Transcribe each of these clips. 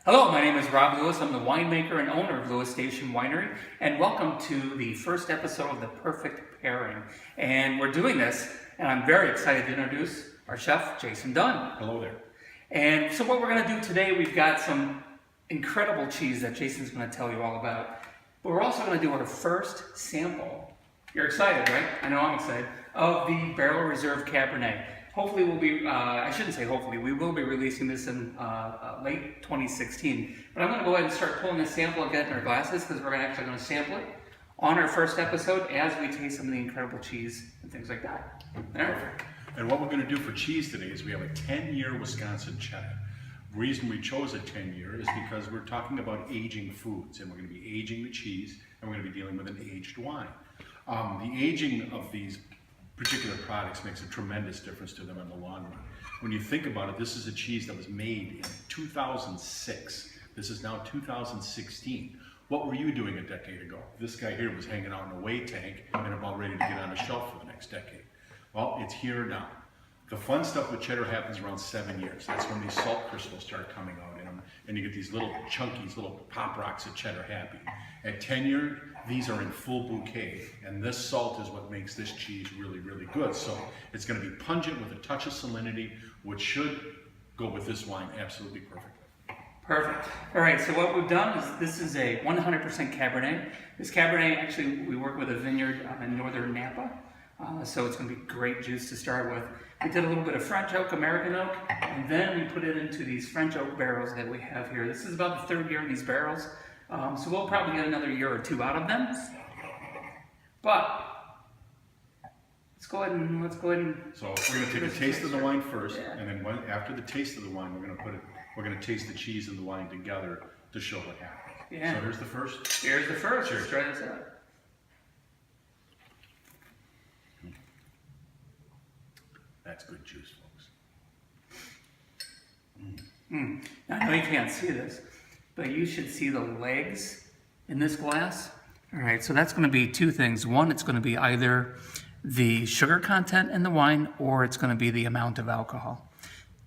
Hello, my name is Rob Lewis. I'm the winemaker and owner of Lewis Station Winery, and welcome to the first episode of The Perfect Pairing. And we're doing this, and I'm very excited to introduce our chef, Jason Dunn. Hello there. And so what we're going to do today, we've got some incredible cheese that Jason's going to tell you all about. But we're also going to do our first sample. You're excited, right? I know I'm excited. Of the Barrel Reserve Cabernet. Hopefully we'll be, I shouldn't say hopefully, we will be releasing this in late 2016. But I'm going to go ahead and start pulling a sample and getting our glasses because we're actually going to sample it on our first episode as we taste some of the incredible cheese and things like that. Perfect. And what we're going to do for cheese today is we have a 10-year Wisconsin cheddar. The reason we chose a 10-year is because we're talking about aging foods, and we're going to be aging the cheese, and we're going to be dealing with an aged wine. The aging of these particular products makes a tremendous difference to them in the long run. When you think about it, this is a cheese that was made in 2006. This is now 2016. What were you doing a decade ago? This guy here was hanging out in a weigh tank and about ready to get on a shelf for the next decade. Well, it's here now. The fun stuff with cheddar happens around 7 years. That's when these salt crystals start coming out in them, and you get these little chunkies, little pop rocks of cheddar happy. At 10 years, these are in full bouquet, and this salt is what makes this cheese really, really good. So it's going to be pungent with a touch of salinity, which should go with this wine absolutely perfectly. Perfect. All right, so what we've done is this is a 100% Cabernet. This Cabernet, actually, we work with a vineyard in northern Napa, so it's going to be great juice to start with. We did a little bit of French oak, American oak, and then we put it into these French oak barrels that we have here. This is about the third year of these barrels, so we'll probably get another year or two out of them. But let's go ahead and So we're going to take a taste of the wine first, and then after the taste of the wine, we're going to taste the cheese and the wine together to show what happens. Yeah. So here's the first. Here's the first. Cheers. Let's try this out. That's good juice, folks. Now, I know you can't see this, but you should see the legs in this glass. All right, so that's going to be two things. One, it's going to be either the sugar content in the wine or it's going to be the amount of alcohol.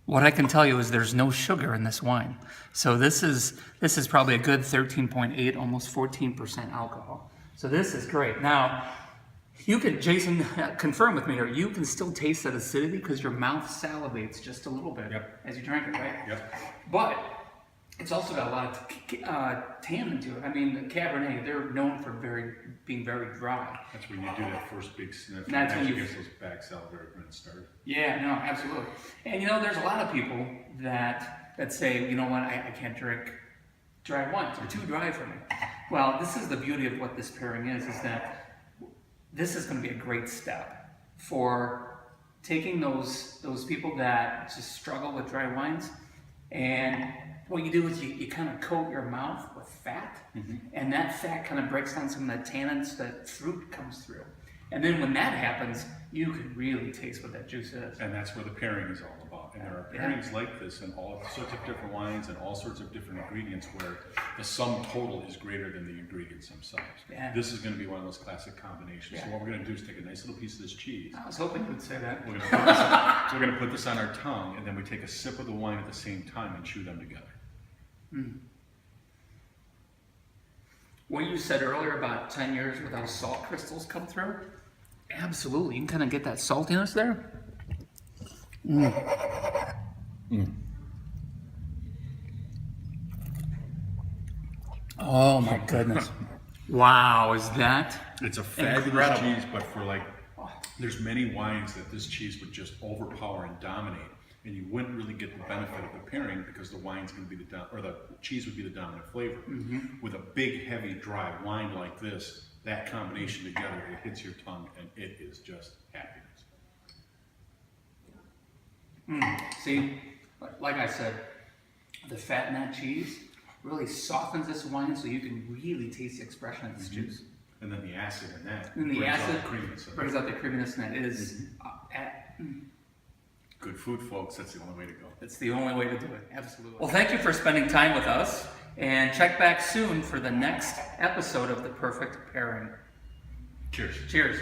What I can tell you is there's no sugar in this wine. So this is probably a good 13.8, almost 14% alcohol. So this is great. Now, you can, Jason, confirm with me here, you can still taste that acidity because your mouth salivates just a little bit as you drink it, right? Yep. But it's also got a lot of tannin to it. I mean, the Cabernet, they're known for being very dry. That's when you do that first big sniff. That's when you get those back salivary glands started. Yeah, no, absolutely. And you know, there's a lot of people that say, you know what, I can't drink dry wines. They're too dry for me. Well, this is the beauty of what this pairing is that this is going to be a great step for taking those people that just struggle with dry wines, and what you do is you kind of coat your mouth with fat, and that fat kind of breaks down some of the tannins that fruit comes through. And then when that happens, you can really taste what that juice is. And that's where the pairing is all about. And there are pairings like this in all sorts of different wines and all sorts of different ingredients where the sum total is greater than the ingredients themselves. Yeah. This is going to be one of those classic combinations. So what we're going to do is take a nice little piece of this cheese. I was hoping you would say that. We're going to put this on our tongue, and then we take a sip of the wine at the same time and chew them together. What you said earlier about 10 years without salt crystals come through, absolutely. You can kind of get that saltiness there. Oh my goodness. Wow, is that It's a fabulous incredible cheese, but there's many wines that this cheese would just overpower and dominate, and you wouldn't really get the benefit of the pairing because the wine's going to be the cheese would be the dominant flavor. With a big, heavy, dry wine like this, that combination together, it hits your tongue, and it is just happiness. See, like I said, the fat in that cheese really softens this wine so you can really taste the expression of this juice. And then the acid in that And the brings acid out the creaminess. brings out the creaminess, and that is Good food, folks. That's the only way to go. it's the only way to do it. Absolutely. Well, thank you for spending time with us, and check back soon for the next episode of The Perfect Pairing. Cheers. Cheers.